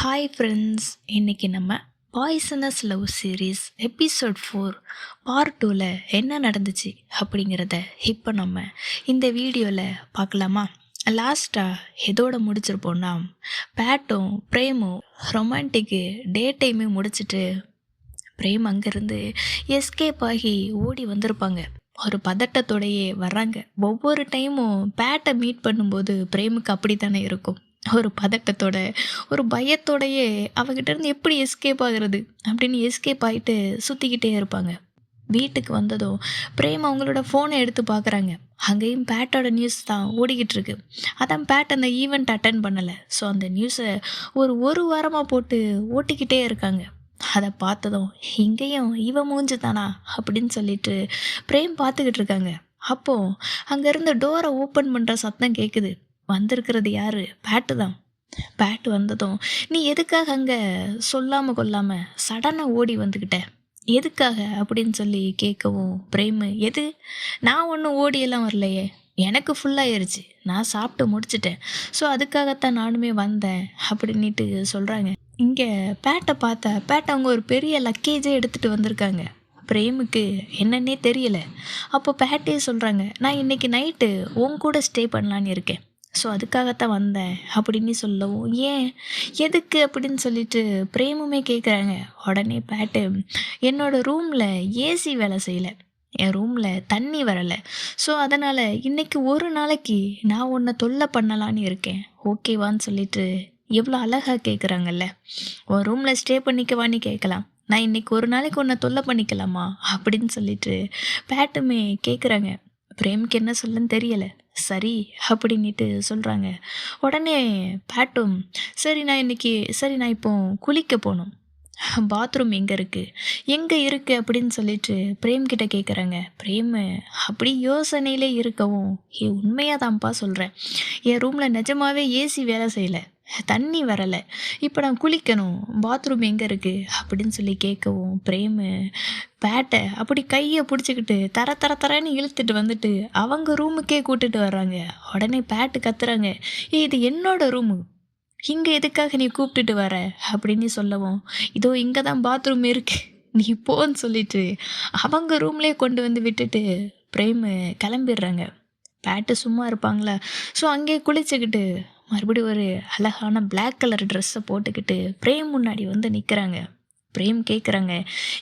Hi friends, இன்றைக்கி நம்ம poisonous love series episode 4 part 2ல் என்ன நடந்துச்சு அப்படிங்கிறத இப்போ நம்ம இந்த வீடியோவில் பார்க்கலாமா? லாஸ்ட்டாக எதோட முடிச்சிருப்போம்னா, பேட்டும் பிரேமும் ரொமான்டிக்கு டே டைமே முடிச்சுட்டு பிரேம் அங்கேருந்து எஸ்கேப் ஆகி ஓடி வந்திருப்பாங்க. ஒரு பதட்டத்தோடையே வர்றாங்க. ஒவ்வொரு டைமும் பேட்டை மீட் பண்ணும்போது பிரேமுக்கு அப்படி தானே இருக்கும். ஒரு பதட்டத்தோட, ஒரு பயத்தோடையே அவகிட்டேருந்து எப்படி எஸ்கேப் ஆகிறது அப்படின்னு எஸ்கேப் ஆகிட்டு சுற்றிக்கிட்டே இருப்பாங்க. வீட்டுக்கு வந்ததும் பிரேம் அவங்களோட ஃபோனை எடுத்து பார்க்குறாங்க. அங்கேயும் பேட்டோட நியூஸ் தான் ஓடிக்கிட்டு இருக்கு. அதான் பேட் அந்த ஈவெண்ட் அட்டன் பண்ணலை. ஸோ அந்த நியூஸை ஒரு வாரமாக போட்டு ஓட்டிக்கிட்டே இருக்காங்க. அதை பார்த்ததும் இங்கேயும் இவன் மூஞ்சி தானா அப்படின்னு சொல்லிட்டு பிரேம் பார்த்துக்கிட்டு இருக்காங்க. அப்போது அங்கேருந்து டோரை ஓப்பன் பண்ணுற சத்தம் கேட்குது. வந்திருக்கிறது யார்? பேட்டு தான். பேட்டு வந்ததும், நீ எதுக்காக அங்கே சொல்லாமல் கொள்ளாமல் சடனாக ஓடி வந்துக்கிட்ட, எதுக்காக அப்படின்னு சொல்லி கேட்கவும் பிரேமு, எது, நான் ஒன்றும் ஓடியெல்லாம் வரலையே, எனக்கு ஃபுல்லாகிருச்சு, நான் சாப்பிட்டு முடிச்சிட்டேன், ஸோ அதுக்காகத்தான் நானுமே வந்தேன் அப்படின்ட்டு சொல்கிறாங்க. இங்கே பேட்டை பேட்டை அவங்க ஒரு பெரிய லக்கேஜே எடுத்துகிட்டு வந்திருக்காங்க. பிரேமுக்கு என்னன்னே தெரியல. அப்போ பேட்டே சொல்கிறாங்க, நான் இன்றைக்கி நைட்டு உன் கூட ஸ்டே பண்ணலான்னு இருக்கேன், ஸோ அதுக்காகத்தான் வந்தேன் அப்படின்னு சொல்லவும், ஏன், எதுக்கு அப்படின்னு சொல்லிட்டு பிரேமுமே கேட்குறாங்க. உடனே பேட்டு, என்னோடய ரூமில் ஏசி வேலை செய்யலை, என் ரூமில் தண்ணி வரலை, ஸோ அதனால் இன்றைக்கி ஒரு நாளைக்கு நான் உன்னை தொல்லை பண்ணலான்னு இருக்கேன், ஓகேவான்னு சொல்லிட்டு எவ்வளோ அழகாக கேட்குறாங்கல்ல. உன் ரூமில் ஸ்டே பண்ணிக்கவான்னு கேட்கலாம், நான் இன்றைக்கி ஒரு நாளைக்கு உன்னை தொல்லை பண்ணிக்கலாமா அப்படின்னு சொல்லிட்டு பேட்டுமே கேட்குறாங்க. பிரேமுக்கு என்ன சொல்லன்னு தெரியலை. சரி அப்படின்ட்டு சொல்கிறாங்க. உடனே பேட்டும், சரி நான் இப்போ குளிக்க போகணும், பாத்ரூம் எங்கே இருக்குது அப்படின்னு சொல்லிட்டு பிரேம்கிட்ட கேட்குறாங்க. பிரேமு அப்படி யோசனையிலே இருக்கவும், உண்மையாக தான்ப்பா சொல்கிறேன், என் ரூமில் நிஜமாகவே ஏசி வேலை செய்யலை, தண்ணி வரலை, இப்போ நான் குளிக்கணும், பாத்ரூம் எங்கே இருக்குது அப்படின்னு சொல்லி கேட்கவும், பிரேமு பேட்டை அப்படி கையை பிடிச்சிக்கிட்டு தரன்னு இழுத்துட்டு வந்துட்டு அவங்க ரூமுக்கே கூட்டிட்டு வர்றாங்க. உடனே பேட்டு கத்துறாங்க, இது என்னோட ரூமு, இங்கே எதுக்காக நீ கூப்பிட்டுட்டு வர அப்படின்னு சொல்லவும், இதோ இங்கே தான் பாத்ரூம் இருக்கு, நீ போன்னு சொல்லிட்டு அவங்க ரூம்லேயே கொண்டு வந்து விட்டுட்டு பிரேமு கிளம்பிடுறாங்க. பேட்டு சும்மா இருப்பாங்களா? ஸோ அங்கேயே குளிச்சுக்கிட்டு மறுபடியும் ஒரு அழகான பிளாக் கலர் ட்ரெஸ்ஸை போட்டுக்கிட்டு பிரேம் முன்னாடி வந்து நிற்கிறாங்க. பிரேம் கேட்குறாங்க,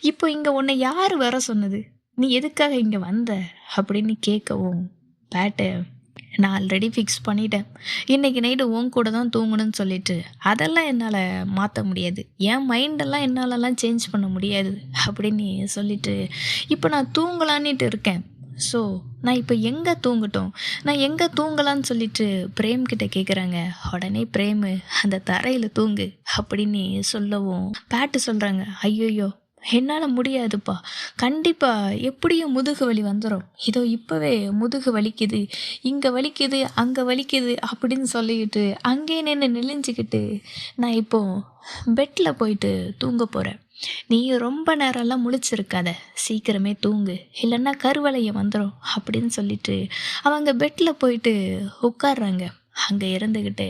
இப்போ இங்கே உன்னை யார் வர சொன்னது, நீ எதுக்காக இங்கே வந்த அப்படின்னு கேட்கவும், பேட்டு, நான் ஆல்ரெடி ஃபிக்ஸ் பண்ணிட்டேன், இன்றைக்கி நைட்டு உன் கூட தான் தூங்கணும்னு சொல்லிட்டு, அதெல்லாம் என்னால் மாற்ற முடியாது, என் மைண்டெல்லாம் என்னாலலாம் சேஞ்ச் பண்ண முடியாது அப்படின்னு சொல்லிட்டு, இப்போ நான் தூங்கலான்னுட்டு இருக்கேன், ஸோ நான் இப்போ எங்கே தூங்கட்டும், நான் எங்கே தூங்கலான்னு சொல்லிட்டு பிரேம்கிட்ட கேட்குறாங்க. உடனே பிரேமு, அந்த தரையில் தூங்கு அப்படின்னு சொல்லவும் பேட்டு சொல்கிறாங்க, ஐயோயோ என்னால் முடியாதுப்பா, கண்டிப்பாக எப்படியும் முதுகு வலி வந்துடும், இதோ இப்போவே முதுகு வலிக்குது, இங்கே வலிக்குது அங்கே வலிக்குது அப்படின்னு சொல்லிக்கிட்டு அங்கேயே நின்று நெளிஞ்சிக்கிட்டு, நான் இப்போது பெட்டில் போயிட்டு தூங்க போகிறேன், நீ ரொம்ப நேரம்லாம் முழிச்சிருக்காத, சீக்கிரமே தூங்கு, இல்லைன்னா கருவளையம் வந்துடும் அப்படின்னு சொல்லிட்டு அவங்க பெட்டில் போயிட்டு உட்காடுறாங்க. அங்கே இருந்துக்கிட்டு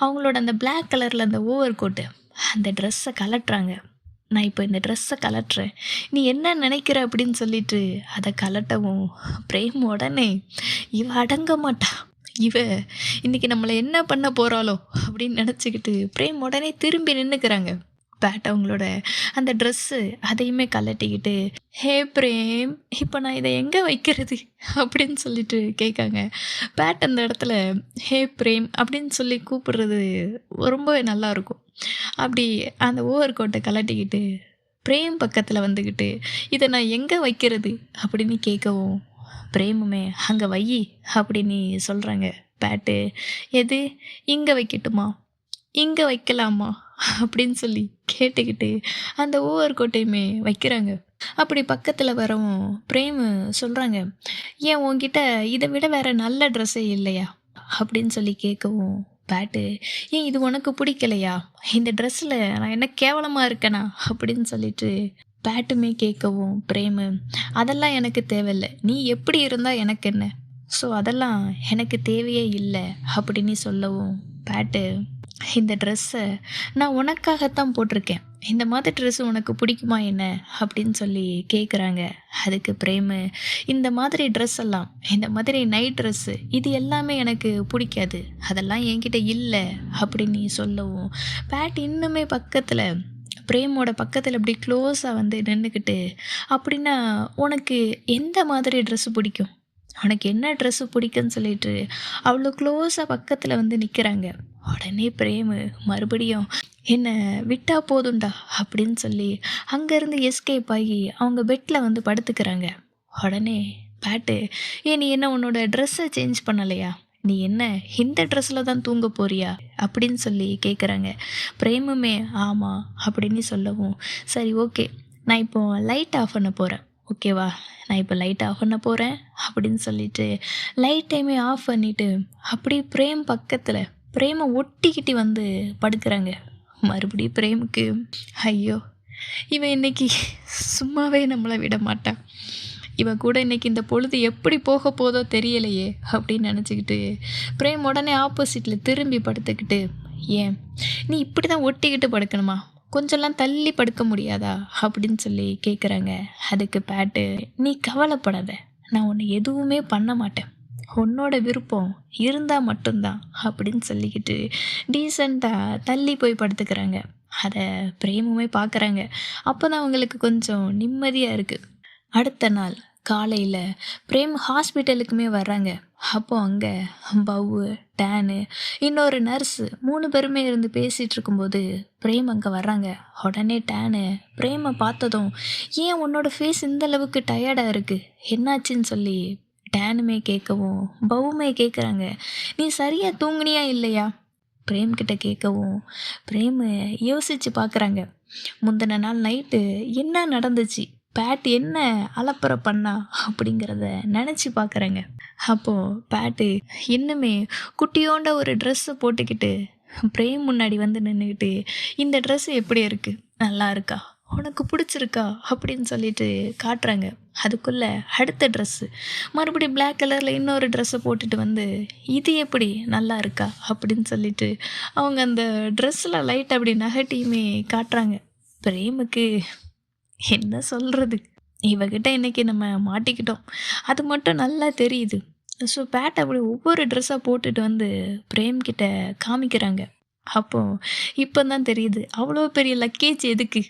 அவங்களோட அந்த பிளாக் கலரில் அந்த ஓவர் கோட்டு அந்த ட்ரெஸ்ஸை கலட்டுறாங்க. நான் இப்போ இந்த ட்ரெஸ்ஸை கலட்டுறேன், நீ என்ன நினைக்கிற அப்படின்னு சொல்லிட்டு அதை கலட்டவும், பிரேம் உடனே, இவ அடங்க மாட்டா, இவ இன்னைக்கு நம்மளை என்ன பண்ண போகிறாளோ அப்படின்னு நினச்சிக்கிட்டு பிரேம் உடனே திரும்பி நின்றுக்கிறாங்க. பேட் அவங்களோட அந்த ட்ரெஸ்ஸு அதையுமே கலட்டிக்கிட்டு, ஹே பிரேம், இப்போ நான் இதை எங்கே வைக்கிறது அப்படின்னு சொல்லிட்டு கேட்காங்க. பேட் அந்த இடத்துல ஹே பிரேம் அப்படின்னு சொல்லி கூப்பிடுறது ரொம்பவே நல்லாயிருக்கும். அப்படி அந்த ஓவர் கோட்டை கலட்டிக்கிட்டு பிரேம் பக்கத்தில் வந்துக்கிட்டு, இதை நான் எங்கே வைக்கிறது அப்படின்னு கேட்கவும், பிரேமுமே அங்கே வை அப்படின்னு சொல்கிறாங்க. பேட்டு, எது, இங்கே வைக்கட்டுமா, இங்கே வைக்கலாமா அப்படின்னு சொல்லி கேட்டுக்கிட்டு அந்த ஓவர் கோட்டையுமே வைக்கிறாங்க. அப்படி பக்கத்தில் வரவும் பிரேமு சொல்கிறாங்க, ஏன் உன்கிட்ட இதை விட வேறு நல்ல ட்ரெஸ்ஸே இல்லையா அப்படின்னு சொல்லி கேட்கவும், பேட்டு, ஏன் இது உனக்கு பிடிக்கலையா, இந்த ட்ரெஸ்ஸில் நான் என்ன கேவலமாக இருக்கேனா அப்படின்னு சொல்லிட்டு பேட்டுமே கேட்கவும், பிரேமு, அதெல்லாம் எனக்கு தேவையில்லை, நீ எப்படி இருந்தால் எனக்கு என்ன, ஸோ அதெல்லாம் எனக்கு தேவையே இல்லை அப்படின்னு சொல்லவும், பேட்டு, இந்த ட்ரெஸ்ஸை நான் உனக்காகத்தான் போட்டிருக்கேன். இந்த மாதிரி ட்ரெஸ்ஸு உனக்கு பிடிக்குமா என்ன அப்படின்னு சொல்லி கேட்குறாங்க. அதுக்கு பிரேமு, இந்த மாதிரி ட்ரெஸ் எல்லாம், இந்த மாதிரி நைட் ட்ரெஸ்ஸு இது எல்லாமே எனக்கு பிடிக்காது, அதெல்லாம் என்கிட்ட இல்லை அப்படின்னு சொல்லவும், பேட் இன்னுமே பக்கத்தில் பிரேமோட பக்கத்தில் இப்படி க்ளோஸாக வந்து நின்றுக்கிட்டு, அப்படின்னா உனக்கு எந்த மாதிரி ட்ரெஸ்ஸு பிடிக்கும், உனக்கு என்ன ட்ரெஸ்ஸு பிடிக்குன்னு சொல்லிட்டு அவ்வளோ க்ளோஸாக பக்கத்தில் வந்து நிற்கிறாங்க. உடனே பிரேமு மறுபடியும் என்னை விட்டா போதும்டா அப்படின்னு சொல்லி அங்கேருந்து எஸ்கேப் ஆகி அவங்க பெட்டில் வந்து படுத்துக்கிறாங்க. உடனே பேட்டு, நீ என்ன உன்னோட ட்ரெஸ்ஸை சேஞ்ச் பண்ணலையா, நீ என்ன இந்த ட்ரெஸ்ஸில் தான் தூங்க போறியா அப்படின்னு சொல்லி கேட்குறாங்க. பிரேமுமே ஆமாம் அப்படின்னு சொல்லவும், சரி ஓகே, நான் இப்போ லைட் ஆஃப் பண்ண போகிறேன், ஓகேவா, நான் இப்போ லைட் ஆஃப் பண்ண போகிறேன் அப்படின்னு சொல்லிட்டு லைட்டையுமே ஆஃப் பண்ணிவிட்டு அப்படியே பிரேம் பக்கத்தில் பிரேமை ஒட்டிக்கிட்டு வந்து படுக்கிறாங்க. மறுபடியும் பிரேமுக்கு, ஐயோ இவன் இன்னைக்கு சும்மாவே நம்மளை விட மாட்டான், இவன் கூட இன்னைக்கு இந்த பொழுது எப்படி போக போதோ தெரியலையே அப்படின்னு நினச்சிக்கிட்டு பிரேம் உடனே ஆப்போசிட்டில் திரும்பி படுத்துக்கிட்டு, ஏன் நீ இப்படி தான் ஒட்டிக்கிட்டு படுக்கணுமா, கொஞ்சம்லாம் தள்ளி படுக்க முடியாதா அப்படின்னு சொல்லி கேட்குறாங்க. அதுக்கு பேட்டு, நீ கவலைப்படாத, நான் உன்னை எதுவுமே பண்ண மாட்டேன், உன்னோட விருப்பம் இருந்தால் மட்டும்தான் அப்படின்னு சொல்லிக்கிட்டு டீசெண்டாக தள்ளி போய் படுத்துக்கிறாங்க. அதை பிரேமுமே பார்க்குறாங்க. அப்போ தான் அவங்களுக்கு கொஞ்சம் நிம்மதியாக இருக்குது. அடுத்த நாள் காலையில் பிரேம் ஹாஸ்பிட்டலுக்குமே வர்றாங்க. அப்போ அங்கே பவ்வு, டேனு, இன்னொரு நர்ஸு 3 பேருமே இருந்து பேசிகிட்டு இருக்கும்போது பிரேம் அங்கே வர்றாங்க. உடனே டேனு பிரேமை பார்த்ததும், ஏன் உன்னோட ஃபேஸ் இந்த அளவுக்கு டயர்டாக இருக்குது, என்னாச்சுன்னு சொல்லி டேனுமே கேட்கவும் பவ்வுமே கேட்குறாங்க. நீ சரியாக தூங்குனியா இல்லையா பிரேம்கிட்ட கேட்கவும், பிரேமு யோசித்து பார்க்குறாங்க. முந்தின நாள் நைட்டு என்ன நடந்துச்சு, பேட் என்ன அலப்பறை பண்ணா அப்படிங்கிறத நினச்சி பார்க்குறேங்க. அப்போது பேட்டு இன்னுமே குட்டியோண்ட ஒரு ட்ரெஸ்ஸை போட்டுக்கிட்டு பிரேம் முன்னாடி வந்து நின்றுக்கிட்டு, இந்த ட்ரெஸ்ஸு எப்படி இருக்குது, நல்லா இருக்கா, உனக்கு பிடிச்சிருக்கா அப்படின்னு சொல்லிட்டு காட்டுறாங்க. அதுக்குள்ளே அடுத்த ட்ரெஸ்ஸு மறுபடியும் பிளாக் கலரில் இன்னொரு ட்ரெஸ்ஸை போட்டுட்டு வந்து, இது எப்படி நல்லா இருக்கா அப்படின்னு சொல்லிட்டு அவங்க அந்த ட்ரெஸ்ஸில் லைட் அப்படி நகட்டியுமே காட்டுறாங்க. பிரேமுக்கு என்ன சொல்கிறது, இவகிட்ட இன்றைக்கி நம்ம மாட்டிக்கிட்டோம், அது மட்டும் நல்லா தெரியுது. ஸோ பேட் அப்படி ஒவ்வொரு ட்ரெஸ்ஸாக போட்டுட்டு வந்து பிரேம்கிட்ட காமிக்கிறாங்க. அப்போது இப்போ தான் தெரியுது, அவ்வளோ பெரிய லக்கேஜ் எதுக்கு,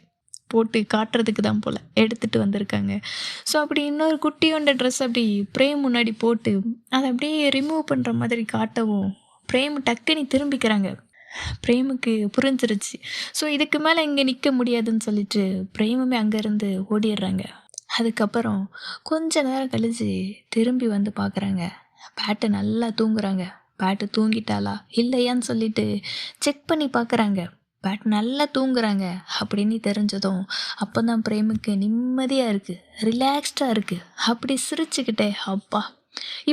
போட்டு காட்டுறதுக்கு தான் போல் எடுத்துகிட்டு வந்திருக்காங்க. ஸோ அப்படி இன்னொரு குட்டியோண்ட ட்ரெஸ் அப்படி பிரேம் முன்னாடி போட்டு அதை அப்படியே ரிமூவ் பண்ணுற மாதிரி காட்டவும் பிரேம் டக்குனி திரும்பிக்கிறாங்க. பிரேமுக்கு புரிஞ்சிருச்சு. ஸோ இதுக்கு மேலே இங்கே நிற்க முடியாதுன்னு சொல்லிட்டு பிரேமுமே அங்கேருந்து ஓடிடுறாங்க. அதுக்கப்புறம் கொஞ்ச நேரம் கழித்து திரும்பி வந்து பார்க்குறாங்க. பேட்டு நல்லா தூங்குறாங்க. பேட்டு தூங்கிட்டாளா இல்லையான்னு சொல்லிட்டு செக் பண்ணி பார்க்குறாங்க. பேட் நல்லா தூங்குறாங்க அப்படின்னு தெரிஞ்சதும் அப்போ தான் பிரேமுக்கு நிம்மதியாக இருக்குது, ரிலாக்ஸ்டாக இருக்குது. அப்படி சிரிச்சுக்கிட்டே, அப்பா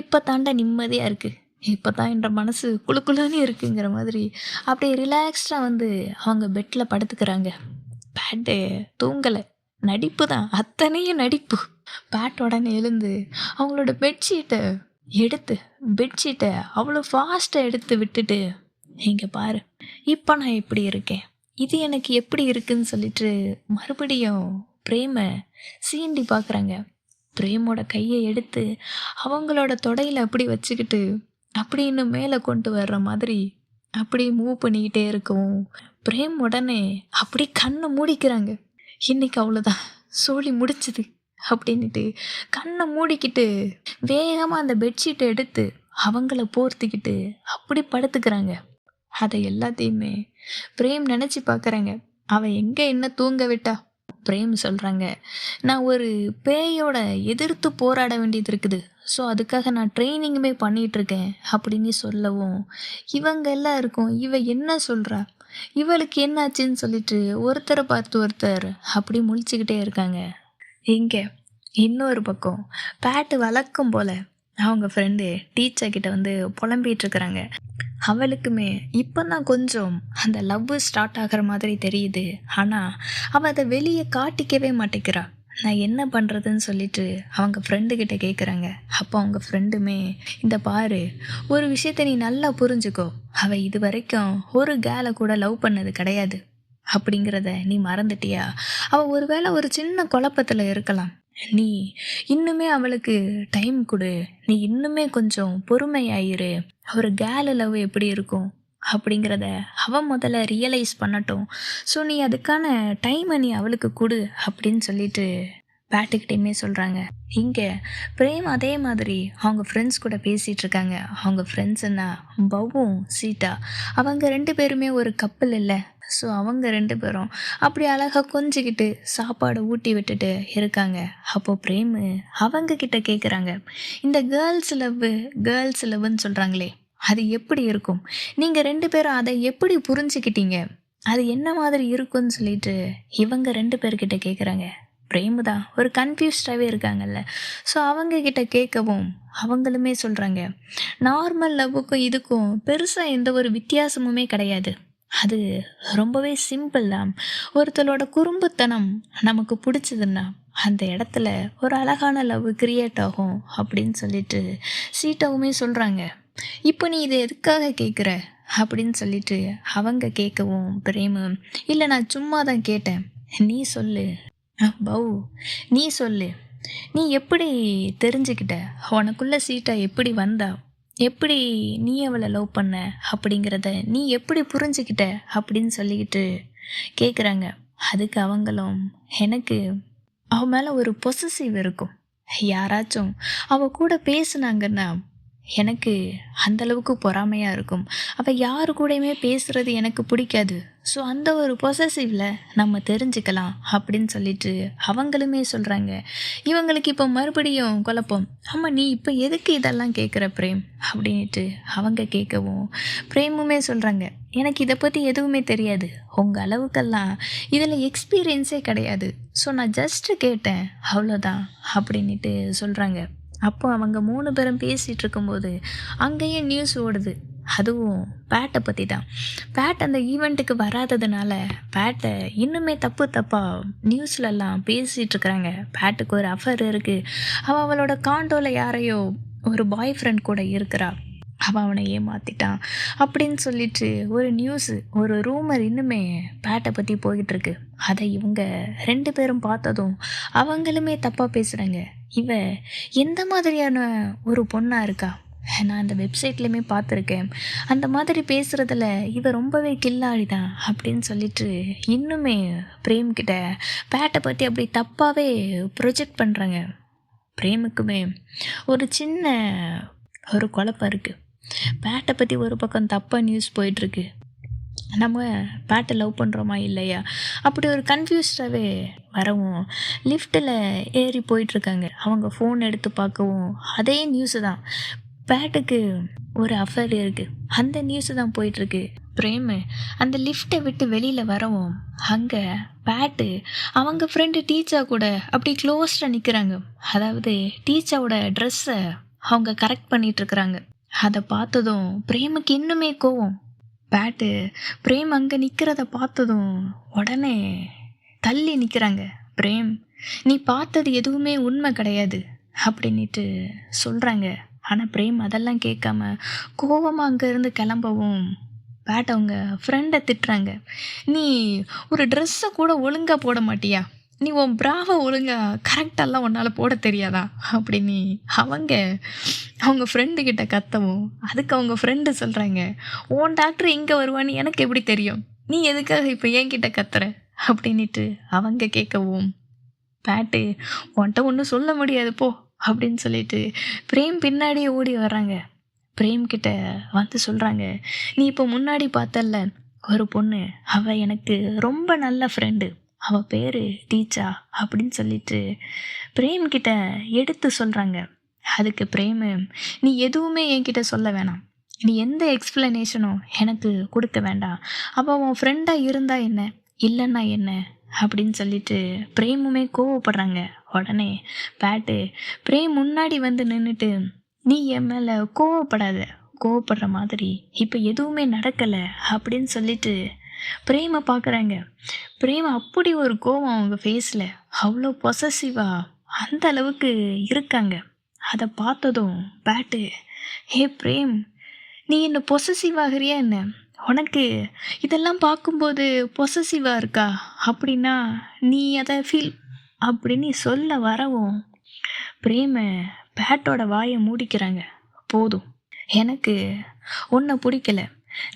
இப்போ தாண்டா நிம்மதியாக இருக்குது, இப்போ தான் என்ற மனசு குளுக்குளுன்னு இருக்குங்கிற மாதிரி அப்படியே ரிலாக்ஸ்டாக வந்து அவங்க பெட்டில் படுத்துக்கிறாங்க. பேட்டு தூங்கலை, நடிப்பு தான், அத்தனையும் நடிப்பு. பேட் உடனே எழுந்து அவங்களோட பெட்ஷீட்டை அவ்வளோ ஃபாஸ்ட்டாக எடுத்து விட்டுட்டு, இங்கே பாரு இப்போ நான் எப்படி இருக்கேன், இது எனக்கு எப்படி இருக்குன்னு சொல்லிட்டு மறுபடியும் பிரேமை சீண்டி பார்க்குறாங்க. பிரேமோட கையை எடுத்து அவங்களோட தொடையில் அப்படி வச்சுக்கிட்டு அப்படி இன்னும் மேலே கொண்டு வர்ற மாதிரி அப்படி மூவ் பண்ணிக்கிட்டே இருக்கவும் பிரேம் உடனே அப்படி கண்ணை மூடிக்கிறாங்க. இன்னைக்கு அவ்வளோதான், சோழி முடிச்சுது அப்படின்ட்டு கண்ணை மூடிக்கிட்டு வேகமாக அந்த பெட்ஷீட்டை எடுத்து அவங்கள போர்த்திக்கிட்டு அப்படி படுத்துக்கிறாங்க. அதை எல்லாத்தையுமே பிரேம் நினச்சி பார்க்குறாங்க. அவன் எங்கே என்ன தூங்க விட்டா. பிரேம் சொல்கிறாங்க, நான் ஒரு பேயோட எதிர்த்து போராட வேண்டியது இருக்குது, ஸோ அதுக்காக நான் ட்ரைனிங்குமே பண்ணிகிட்ருக்கேன் அப்படின்னு சொல்லவும் இவங்க எல்லாம் இருக்கும், இவ என்ன சொல்கிறா, இவளுக்கு என்னாச்சுன்னு சொல்லிட்டு ஒருத்தரை பார்த்து ஒருத்தர் அப்படி முழிச்சுக்கிட்டே இருக்காங்க. இங்கே இன்னொரு பக்கம் பேட்டு வழக்கம் போல் அவங்க ஃப்ரெண்டு டீச்சர்கிட்ட வந்து புலம்பிகிட்டு இருக்கிறாங்க. அவளுக்குமே இப்போ தான் கொஞ்சம் அந்த லவ் ஸ்டார்ட் ஆகிற மாதிரி தெரியுது. ஆனால் அவள் அதை வெளியே காட்டிக்கவே மாட்டேங்கிறா. நான் என்ன பண்ணுறதுன்னு சொல்லிட்டு அவங்க ஃப்ரெண்டுக்கிட்ட கேட்குறாங்க. அப்போ அவங்க ஃப்ரெண்டுமே, இந்த பாரு, ஒரு விஷயத்த நீ நல்லா புரிஞ்சுக்கோ, அவள் இது வரைக்கும் ஒரு கேலை கூட லவ் பண்ணது கிடையாது அப்படிங்கிறத நீ மறந்துட்டியா? அவள் ஒருவேளை ஒரு சின்ன குழப்பத்தில் இருக்கலாம். நீ இன்னுமே அவளுக்கு டைம் கொடு, நீ இன்னுமே கொஞ்சம் பொறுமையாயிரு, ஒரு கேர்ள் லவ் எப்படி இருக்கும் அப்படிங்கிறத அவன் முதல்ல ரியலைஸ் பண்ணட்டும். ஸோ நீ அதுக்கான டைமை நீ அவளுக்கு கொடு அப்படின்னு சொல்லிட்டு பேட்டுக்கிட்டையுமே சொல்கிறாங்க. இங்கே பிரேம் அதே மாதிரி அவங்க ஃப்ரெண்ட்ஸ் கூட பேசிகிட்டு இருக்காங்க. அவங்க ஃப்ரெண்ட்ஸுன்னா பவும் சீதா, அவங்க 2 பேருமே ஒரு கப்பல் இல்லை. ஸோ அவங்க 2 பேரும் அப்படி அழகாக கொஞ்சிக்கிட்டு சாப்பாடு ஊட்டி விட்டுட்டு இருக்காங்க. அப்போது பிரேமு அவங்க கிட்ட கேட்குறாங்க, இந்த கேர்ள்ஸ் லவ்னு சொல்கிறாங்களே, அது எப்படி இருக்கும்? நீங்கள் 2 பேரும் அதை எப்படி புரிஞ்சுக்கிட்டீங்க? அது என்ன மாதிரி இருக்குன்னு சொல்லிட்டு இவங்க 2 பேர்கிட்ட கேட்குறாங்க. பிரேமு தான் ஒரு கன்ஃபியூஸ்டாகவே இருக்காங்கல்ல. ஸோ அவங்கக்கிட்ட கேட்கவும் அவங்களுமே சொல்கிறாங்க, நார்மல் லவ்வுக்கும் இதுக்கும் பெருசாக எந்த ஒரு வித்தியாசமுமே கிடையாது. அது ரொம்பவே சிம்பிள் தான். ஒருத்தரோட குறும்புத்தனம் நமக்கு பிடிச்சதுன்னா அந்த இடத்துல ஒரு அழகான லவ் கிரியேட் ஆகும் அப்படின்னு சொல்லிட்டு சீட்டாவுமே சொல்கிறாங்க. இப்போ நீ இதை எதுக்காக கேட்குற அப்படின்னு சொல்லிட்டு அவங்க கேட்கவும் பிரேமு, இல்லை நான் சும்மா தான் கேட்டேன், நீ சொல்லு பவு, நீ சொல்லு, நீ எப்படி தெரிஞ்சுக்கிட்ட, உனக்குள்ள சீட்டா எப்படி வந்தா, எப்படி நீ அவளை லவ் பண்ண அப்படிங்கிறத நீ எப்படி புரிஞ்சுக்கிட்ட அப்படின்னு சொல்லிக்கிட்டு கேட்குறாங்க. அதுக்கு அவங்களும், எனக்கு அவன் மேலே ஒரு பொசசிவ் இருக்கும். யாராச்சும் அவள் கூட பேசுனாங்கன்னா எனக்கு அந்தளவுக்கு பொறாமையாக இருக்கும். அவள் யாரு கூடயுமே பேசுகிறது எனக்கு பிடிக்காது. ஸோ அந்த ஒரு பொசசிவில் நம்ம தெரிஞ்சுக்கலாம் அப்படின்னு சொல்லிட்டு அவங்களுமே சொல்கிறாங்க. இவங்களுக்கு இப்போ மறுபடியும் குழப்பம். ஆமாம், நீ இப்போ எதுக்கு இதெல்லாம் கேட்குற பிரேம் அப்படின்ட்டு அவங்க கேட்கவும் பிரேமுமே சொல்கிறாங்க, எனக்கு இதை பற்றி எதுவுமே தெரியாது, உங்கள் அளவுக்கெல்லாம் இதில் எக்ஸ்பீரியன்ஸே கிடையாது. ஸோ நான் ஜஸ்ட்டு கேட்டேன், அவ்வளோதான் அப்படின்ட்டு சொல்கிறாங்க. அப்போ அவங்க 3 பேரும் பேசிகிட்டு இருக்கும்போது அங்கேயும் நியூஸ் ஓடுது. அதுவும் பேட்டை பற்றி தான். பேட் அந்த ஈவெண்ட்டுக்கு வராததுனால பேட்டை இன்னுமே தப்பாக நியூஸ்லலாம் பேசிகிட்டு இருக்கிறாங்க. பேட்டுக்கு ஒரு அஃபர் இருக்குது, அவளோட காண்டோவில் யாரையோ ஒரு பாய் ஃப்ரெண்ட் கூட இருக்கிறா, அவனை ஏமாற்றிட்டான் அப்படின்னு சொல்லிட்டு ஒரு நியூஸு, ஒரு ரூமர் இன்னுமே பேட்டை பற்றி போய்கிட்டுருக்கு. அதை இவங்க 2 பேரும் பார்த்ததும் அவங்களுமே தப்பாக பேசுகிறாங்க. இவ எந்த மாதிரியான ஒரு பொண்ணாக இருக்கா, நான் அந்த வெப்சைட்லேயுமே பார்த்துருக்கேன், அந்த மாதிரி பேசுகிறதுல இவ ரொம்பவே கில்லாடி தான் அப்படின்னு சொல்லிட்டு இன்னுமே பிரேம்கிட்ட பேட்டை பற்றி அப்படி தப்பாகவே ப்ரொஜெக்ட் பண்ணுறாங்க. பிரேமுக்குமே ஒரு சின்ன ஒரு குழப்பம் இருக்குது. பேட்டை பற்றி ஒரு பக்கம் தப்பாக நியூஸ் போயிட்டுருக்கு, நம்ம பேட்டை லவ் பண்ணுறோமா இல்லையா அப்படி ஒரு கன்ஃபியூஸ்டாகவே வரவும் லிஃப்ட்டில் ஏறி போயிட்டுருக்காங்க. அவங்க ஃபோன் எடுத்து பார்க்கவும் அதே நியூஸு தான், பேட்டுக்கு ஒரு அஃபேர் இருக்குது, அந்த நியூஸு தான் போயிட்டுருக்கு. பிரேமு அந்த லிஃப்ட்டை விட்டு வெளியில் வரவும் அங்கே பேட்டு அவங்க ஃப்ரெண்டு டீச்சா கூட அப்படி க்ளோஸ்டாக நிற்கிறாங்க. அதாவது டீச்சாவோட ட்ரெஸ்ஸை அவங்க கரெக்ட் பண்ணிகிட்ருக்குறாங்க. அதை பார்த்ததும் பிரேமுக்கு இன்னுமே கோவம். பேட்டு பிரேம் அங்கே நிற்கிறத பார்த்ததும் உடனே தள்ளி நிற்கிறாங்க. பிரேம், நீ பார்த்தது எதுவுமே உண்மை கிடையாது அப்படின்ட்டு சொல்கிறாங்க. ஆனால் பிரேம் அதெல்லாம் கேட்காம கோவமாக அங்கேருந்து கிளம்பவும் பேட் அவங்க ஃப்ரெண்டை திட்டுறாங்க. நீ ஒரு ட்ரெஸ்ஸை கூட ஒழுங்காக போட மாட்டியா, நீ உன் ப்ராவை ஒழுங்காக கரெக்டாலாம் உன்னால் போட தெரியாதா அப்படின்னு அவங்க ஃப்ரெண்டுக்கிட்ட கத்தவும் அதுக்கு அவங்க ஃப்ரெண்டு சொல்கிறாங்க, உன் டாக்டர் இங்கே வருவான்னு எனக்கு எப்படி தெரியும், நீ எதுக்காக இப்போ என்கிட்ட கத்துற அப்படின்ட்டு அவங்க கேட்கவும் பேட்டு, உன்கிட்ட ஒன்றும் சொல்ல முடியாது போ அப்படின்னு சொல்லிட்டு பிரேம் பின்னாடியே ஓடி வர்றாங்க. பிரேம்கிட்ட வந்து சொல்கிறாங்க, நீ இப்போ முன்னாடி பார்த்தல்ல ஒரு பொண்ணு, அவள் எனக்கு ரொம்ப நல்ல ஃப்ரெண்டு, அவள் பேர் டீச்சா அப்படின்னு சொல்லிட்டு பிரேம்கிட்ட எடுத்து சொல்கிறாங்க. அதுக்கு பிரேமு, நீ எதுவுமே என்கிட்ட சொல்ல வேணாம், நீ எந்த எக்ஸ்ப்ளனேஷனும் எனக்கு கொடுக்க வேண்டாம், அவள் உன் ஃப்ரெண்டாக இருந்தா என்ன இல்லைன்னா என்ன அப்படின்னு சொல்லிட்டு பிரேமுமே கோவப்படுறாங்க. உடனே பேட்டு பிரேம் முன்னாடி வந்து நின்றுட்டு, நீ என் மேலே கோவப்படுற மாதிரி இப்போ எதுவுமே நடக்கலை அப்படின்னு சொல்லிட்டு பிரேமை பார்க்குறாங்க. பிரேம் அப்படி ஒரு கோவம் அவங்க ஃபேஸில், அவ்வளோ பொசசிவா அந்த அளவுக்கு இருக்காங்க. அதை பார்த்ததும் பேட்டு, "ஹே பிரேம், நீ என்ன பொசசிவ் ஆகுறியா என்ன? உனக்கு இதெல்லாம் பார்க்கும்போது பொசசிவா இருக்கா? அப்படின்னா நீ அதை ஃபீல்" அப்படின்னு சொல்ல வரவும் பிரேம பேட்டோட வாயை மூடிக்கிறாங்க. "போதும், எனக்கு உன்னை பிடிக்கல.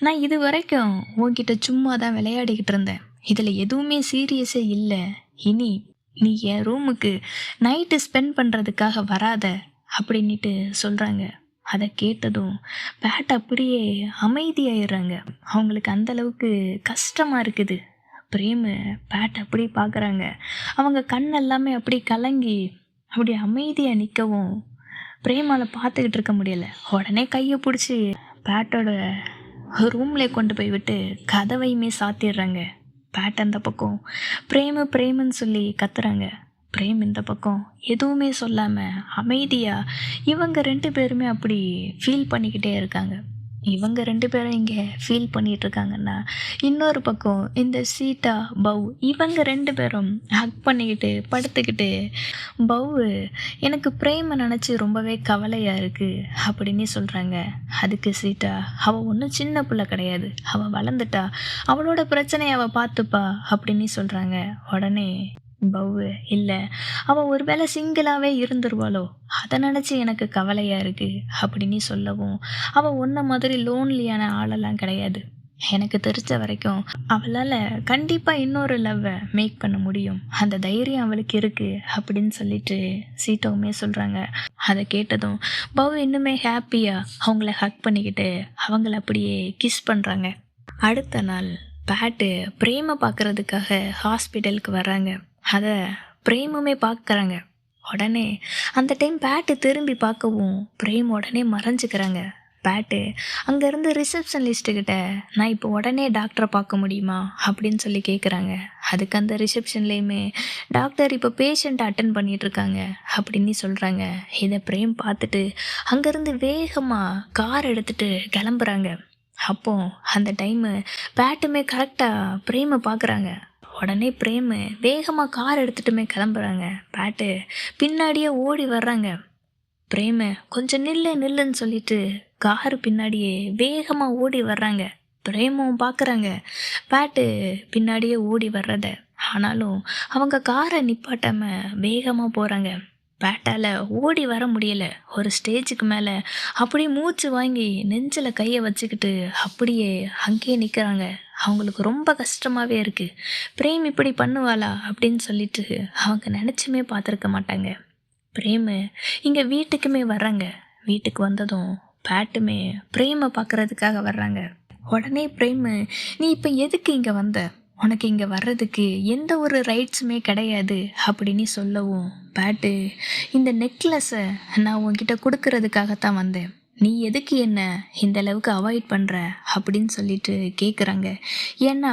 நான் இது வரைக்கும் உன்கிட்ட சும்மா தான் விளையாடிக்கிட்டு இருந்தேன். இதில் எதுவுமே சீரியஸே இல்லை. இனி நீ என் ரூமுக்கு நைட்டு ஸ்பெண்ட் பண்ணுறதுக்காக வராத" அப்படின்ட்டு சொல்கிறாங்க. அதை கேட்டதும் பேட் அப்படியே அமைதியாயிடுறாங்க. அவங்களுக்கு அந்த அளவுக்கு கஷ்டமாக இருக்குது. பிரேமு பேட் அப்படி பார்க்குறாங்க. அவங்க கண் எல்லாமே அப்படி கலங்கி அப்படி அமைதியாக நிற்கவும் பிரேமால பார்த்துக்கிட்டு இருக்க முடியலை. உடனே கையை பிடிச்சி பேட்டோட ரூம்ல கொண்டு போய் விட்டு கதவையுமே சாத்திடுறாங்க. பேட் அந்த பக்கம் பிரேமு பிரேமுன்னு சொல்லி கத்துறாங்க. பிரேம் இந்த பக்கம் எதுவுமே சொல்லாமல் அமைதியாக இவங்க 2 பேருமே அப்படி ஃபீல் பண்ணிக்கிட்டே இருக்காங்க. இவங்க 2 பேரும் இங்கே ஃபீல் பண்ணிகிட்டு இருக்காங்கன்னா, இன்னொரு பக்கம் இந்த சீதா பவ் இவங்க 2 பேரும் ஹக் பண்ணிக்கிட்டு படுத்துக்கிட்டு, "பவ், எனக்கு பிரேமை நினச்சி ரொம்பவே கவலையாக இருக்குது" அப்படின்னு சொல்கிறாங்க. அதுக்கு சீதா, "அவள் ஒன்றும் சின்ன பிள்ளை கிடையாது, அவள் வளர்ந்துட்டா, அவளோட பிரச்சனையை அவள் பார்த்துப்பா" அப்படின்னு சொல்கிறாங்க. உடனே பவ்வு, "இல்லை, அவள் ஒரு வேளை சிங்கிளாகவே இருந்துருவாளோ, அதை நினச்சி எனக்கு கவலையாக இருக்குது" அப்படின்னு சொல்லவும், "அவள் ஒன்றை மாதிரி லோன்லியான ஆளெல்லாம் கிடையாது. எனக்கு தெரிஞ்ச வரைக்கும் அவளால் கண்டிப்பாக இன்னொரு லவ்வை மேக் பண்ண முடியும். அந்த தைரியம் அவளுக்கு இருக்குது" அப்படின்னு சொல்லிட்டு சீட்டாவுமே சொல்கிறாங்க. அதை கேட்டதும் பவ் இன்னுமே ஹாப்பியாக அவங்கள ஹக் பண்ணிக்கிட்டு அவங்கள அப்படியே கிஸ் பண்ணுறாங்க. அடுத்த நாள் பேட்டு பிரேமை பார்க்குறதுக்காக ஹாஸ்பிட்டலுக்கு வர்றாங்க. அதை பிரேமுமே பார்க்குறாங்க. உடனே அந்த டைம் பேட்டு திரும்பி பார்க்கவும் பிரேம் உடனே மறைஞ்சிக்கிறாங்க. பேட்டு அங்கேருந்து ரிசப்ஷனிஸ்ட்டுக்கிட்ட, "நான் இப்போ உடனே டாக்டரை பார்க்க முடியுமா?" அப்படின்னு சொல்லி கேட்குறாங்க. அதுக்கு அந்த ரிசப்ஷன்லேயுமே, "டாக்டர் இப்போ பேஷண்ட்டை அட்டன் பண்ணிகிட்ருக்காங்க" அப்படின்னு சொல்கிறாங்க. இதை பிரேம் பார்த்துட்டு அங்கேருந்து வேகமாக கார் எடுத்துகிட்டு கிளம்புறாங்க. அப்போ அந்த டைமு பேட்டுமே கரெக்டாக பிரேமை பார்க்குறாங்க. உடனே பிரேமு வேகமாக கார் எடுத்துகிட்டுமே கிளம்புறாங்க. பேட்டு பின்னாடியே ஓடி வர்றாங்க. பிரேமு, "கொஞ்சம் நில்லு நில்லுன்னு" சொல்லிட்டு காரு பின்னாடியே வேகமாக ஓடி வர்றாங்க. பிரேமும் பார்க்குறாங்க பேட்டு பின்னாடியே ஓடி வர்றத. ஆனாலும் அவங்க காரை நிப்பாட்டாமல் வேகமாக போகிறாங்க. பேட்டால் ஓடி வர முடியலை. ஒரு ஸ்டேஜுக்கு மேலே அப்படியே மூச்சு வாங்கி நெஞ்சில் கையை வச்சுக்கிட்டு அப்படியே அங்கேயே நிற்கிறாங்க. அவங்களுக்கு ரொம்ப கஷ்டமாகவே இருக்குது. பிரேம் இப்படி பண்ணுவாளா அப்படின்னு சொல்லிட்டு அவங்க நினச்சுமே பார்த்துருக்க மாட்டாங்க. பிரேமு இங்கே வீட்டுக்குமே வர்றாங்க. வீட்டுக்கு வந்ததும் பேட்டுமே பிரேமை பார்க்குறதுக்காக வர்றாங்க. உடனே பிரேமு, "நீ இப்போ எதுக்கு இங்கே வந்த? உனக்கு இங்கே வர்றதுக்கு எந்த ஒரு ரைட்ஸுமே கிடையாது" அப்படின்னு சொல்லவும் பேட்டு, "இந்த நெக்லஸை நான் உன்கிட்ட கொடுக்கறதுக்காகத்தான் வந்தேன். நீ எதுக்கு என்ன இந்த அளவுக்கு அவாய்ட் பண்ணுற" அப்படின்னு சொல்லிட்டு கேட்குறாங்க. "ஏன்னா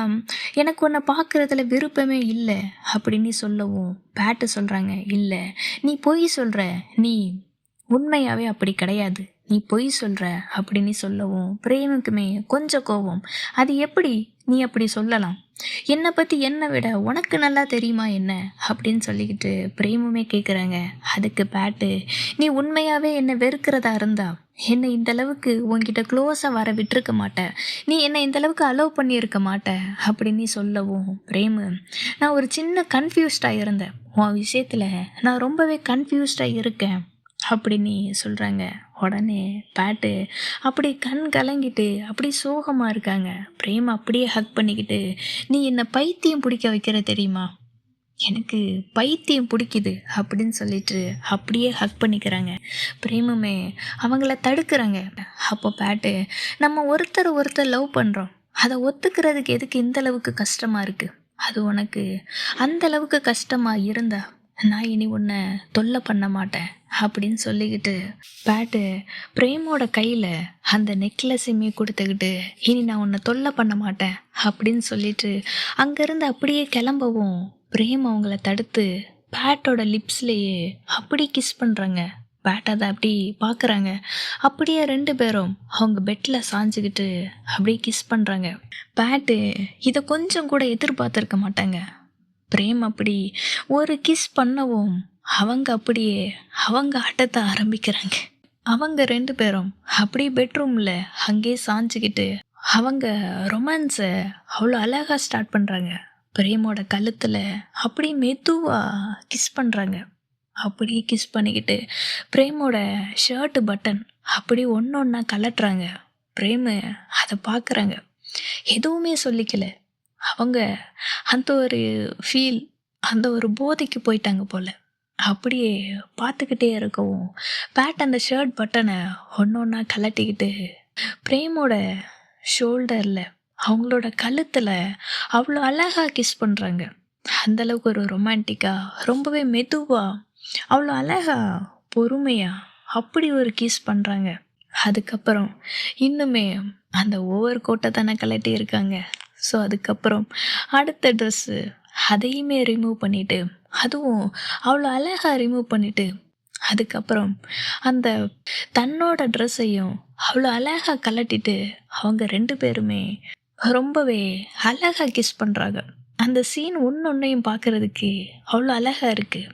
எனக்கு உன்னை பார்க்குறதுல விருப்பமே இல்லை" அப்படின்னு சொல்லவும் பேட்டு சொல்கிறாங்க, "இல்லை, நீ பொய் சொல்கிற, நீ உண்மையாகவே அப்படி கிடையாது, நீ பொய் சொல்கிற" அப்படின்னு சொல்லவும் பிரேமுக்குமே கொஞ்சம் கோபம். "அது எப்படி நீ அப்படி சொல்லலாம்? என்னை பற்றி என்னை விட உனக்கு நல்லா தெரியுமா என்ன?" அப்படின்னு சொல்லிக்கிட்டு பிரேமுமே கேட்குறாங்க. அதுக்கு பேட்டு, "நீ உண்மையாகவே என்னை வெறுக்கிறதா இருந்தா என்னை இந்தளவுக்கு உன்கிட்ட க்ளோஸாக வர விட்டுருக்க மாட்டேன், நீ என்னை இந்தளவுக்கு அலோவ் பண்ணியிருக்க மாட்டேன்" அப்படின்னு சொல்லவும் பிரேமு, "நான் ஒரு சின்ன கன்ஃபியூஸ்டாக இருந்தேன், உன் விஷயத்தில் நான் ரொம்பவே கன்ஃபியூஸ்டாக இருக்கேன்" அப்படின்னு சொல்கிறாங்க. உடனே பேட்டு அப்படி கண் கலங்கிட்டு அப்படி சோகமாக இருக்காங்க. பிரேம் அப்படியே ஹக் பண்ணிக்கிட்டு, "நீ என்னை பைத்தியம் பிடிக்க வைக்கிற தெரியுமா? எனக்கு பைத்தியம் பிடிக்குது" அப்படின்னு சொல்லிட்டு அப்படியே ஹக் பண்ணிக்கிறாங்க. பிரேமுமே அவங்கள தடுக்கிறாங்க. அப்போ பேட்டு, "நம்ம ஒருத்தர் லவ் பண்ணுறோம், அதை ஒத்துக்கிறதுக்கு எதுக்கு இந்த அளவுக்கு கஷ்டமாக இருக்குது? அது உனக்கு அந்த அளவுக்கு கஷ்டமாக இருந்தா நான் இனி உன்னை தொல்லை பண்ண மாட்டேன்" அப்படின்னு சொல்லிக்கிட்டு பேட்டு பிரேமோட கையில் அந்த நெக்லஸையுமே கொடுத்துக்கிட்டு, "இனி நான் உன்னை தொல்லை பண்ண மாட்டேன்" அப்படின்னு சொல்லிட்டு அங்கேருந்து அப்படியே கிளம்பவும் பிரேம் அவங்கள தடுத்து பேட்டோட லிப்ஸ்லேயே அப்படி கிஸ் பண்ணுறாங்க. பேட் அதை அப்படி பார்க்குறாங்க. அப்படியே 2 பேரும் அவங்க பெட்டில் சாஞ்சுக்கிட்டு அப்படியே கிஸ் பண்ணுறாங்க. பேட்டு இதை கொஞ்சம் கூட எதிர்பார்த்துருக்க மாட்டாங்க. பிரேம் அப்படி ஒரு கிஸ் பண்ணவும் அவங்க அப்படியே அவங்க ஆட்டத்தை ஆரம்பிக்கிறாங்க. அவங்க 2 பேரும் அப்படியே பெட்ரூமில் அங்கேயே சாஞ்சுக்கிட்டு அவங்க ரொமான்ஸை அவ்வளோ அழகாக ஸ்டார்ட் பண்ணுறாங்க. பிரேமோட கழுத்தில் அப்படியே மெதுவாக கிஸ் பண்ணுறாங்க. அப்படியே கிஸ் பண்ணிக்கிட்டு பிரேமோட ஷர்ட்டு பட்டன் அப்படியே ஒன்று ஒன்றா கலட்டுறாங்க. பிரேமு அதை பார்க்குறாங்க. எதுவுமே சொல்லிக்கல. அவங்க அந்த ஒரு ஃபீல், அந்த ஒரு போதைக்கு போயிட்டாங்க போல். அப்படியே பார்த்துக்கிட்டே இருக்கவும் பேட் அந்த ஷர்ட் பட்டனை ஒன்று ஒன்றா கலட்டிக்கிட்டு பிரேமோட ஷோல்டரில் அவங்களோட கழுத்தில் அவ்வளோ அழகாக கிஸ் பண்ணுறாங்க. அந்தளவுக்கு ஒரு ரொமான்டிக்காக, ரொம்பவே மெதுவாக, அவ்வளோ அழகாக, பொறுமையாக அப்படி ஒரு கிஸ் பண்ணுறாங்க. அதுக்கப்புறம் இன்னுமே அந்த ஓவர் கோட்டை தானே கலட்டி இருக்காங்க. ஸோ அதுக்கப்புறம் அடுத்த ட்ரெஸ்ஸு அதையுமே ரிமூவ் பண்ணிவிட்டு, அதுவும் அவ்வளோ அழகாக ரிமூவ் பண்ணிவிட்டு, அதுக்கப்புறம் அந்த தன்னோட ட்ரெஸ்ஸையும் அவ்வளோ அழகாக கலட்டிட்டு அவங்க 2 பேருமே ரொம்பவே அழகாக கிஸ் பண்ணுறாங்க. அந்த சீன் ஒன்னொன்னையும் பார்க்குறதுக்கு அவ்வளோ அழகாக இருக்குது.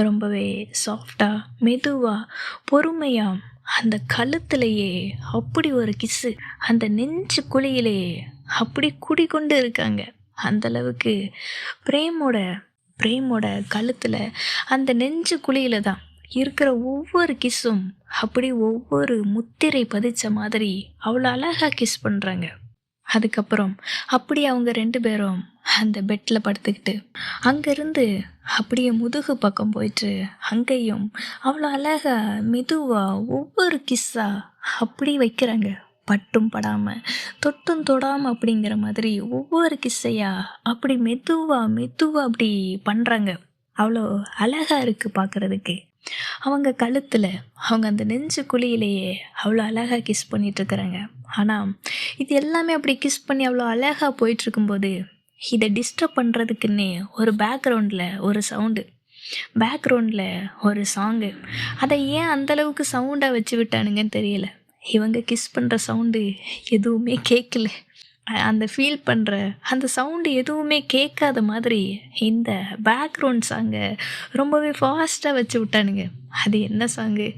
ரொம்பவே சாஃப்டாக, மெதுவாக, பொறுமையாக அந்த கழுத்துலையே அப்படி ஒரு கிஸ்ஸு, அந்த நெஞ்சு குழியிலேயே அப்படி குடிக்கொண்டு இருக்காங்க. அந்தளவுக்கு பிரேமோட கழுத்தில் அந்த நெஞ்சு குழியில தான் இருக்கிற ஒவ்வொரு கிஸ்ஸும் அப்படி ஒவ்வொரு முத்திரை பதிச்ச மாதிரி அவ்வளோ அழகாக கிஸ் பண்ணுறாங்க. அதுக்கப்புறம் அப்படி அவங்க 2 பேரும் அந்த பெட்டில் படுத்துக்கிட்டு அங்கேருந்து அப்படியே முதுகு பக்கம் போயிட்டு அங்கேயும் அவ்வளோ அழகாக மெதுவாக ஒவ்வொரு கிஸ்ஸாக அப்படி வைக்கிறாங்க. பட்டும் படாமல், தொட்டும் தொடாமல் அப்படிங்கிற மாதிரி ஒவ்வொரு கிஸ்ஸையாக அப்படி மெதுவாக அப்படி பண்ணுறாங்க. அவ்வளோ அழகாக இருக்குது பார்க்குறதுக்கு. அவங்க கழுத்தில் அவங்க அந்த நெஞ்சு குழியிலேயே அவ்வளோ அழகாக கிஸ் பண்ணிகிட்ருக்குறாங்க. ஆனால் இது எல்லாமே அப்படி கிஸ் பண்ணி அவ்வளோ அழகாக போயிட்டுருக்கும்போது இதை டிஸ்டர்ப் பண்ணுறதுக்குன்னே ஒரு பேக்ரவுண்டில் ஒரு சவுண்டு, பேக்ரவுண்டில் ஒரு சாங்கு. அதை ஏன் அந்தளவுக்கு சவுண்டாக வச்சு விட்டானுங்கன்னு தெரியல. இவங்க கிஸ் பண்ணுற சவுண்டு எதுவுமே கேட்கல. அந்த ஃபீல் பண்ணுற அந்த சவுண்டு எதுவுமே கேட்காத மாதிரி இந்த பேக்ரவுண்ட் சாங்கை ரொம்பவே ஃபாஸ்ட்டாக வச்சு விட்டானுங்க. அது என்ன சாங்கு?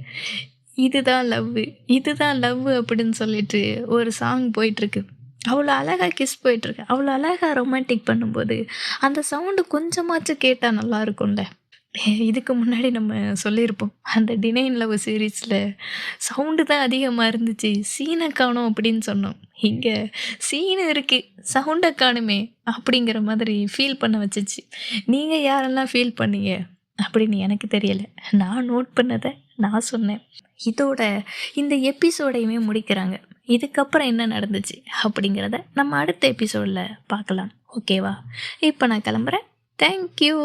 இதுதான் லவ் அப்படின்னு சொல்லிட்டு ஒரு சாங் போயிட்டுருக்கு. அவ்வளோ அழகாக கிஸ் போயிட்டுருக்கு. அவ்வளோ அழகாக ரொமான்டிக் பண்ணும்போது அந்த சவுண்டு கொஞ்சமாச்சும் கேட்டால் நல்லா இருக்கும்ல. இதுக்கு முன்னாடி நம்ம சொல்லியிருப்போம், அந்த டினைன் லவ் சீரீஸில் சவுண்டு தான் அதிகமாக இருந்துச்சு, சீனை காணோம் அப்படின்னு சொன்னோம். இங்கே சீனு இருக்குது, சவுண்டை காணுமே அப்படிங்கிற மாதிரி ஃபீல் பண்ண வச்சிச்சு. நீங்கள் யாரெல்லாம் ஃபீல் பண்ணீங்க அப்படின்னு எனக்கு தெரியலை. நான் நோட் பண்ணதை நான் சொன்னேன். இதோட இந்த எபிசோடையுமே முடிக்கிறாங்க. இதுக்கப்புறம் என்ன நடந்துச்சு அப்படிங்கிறத நம்ம அடுத்த எபிசோடில் பார்க்கலாம். ஓகேவா? இப்போ நான் கிளம்புறேன். தேங்க்யூ.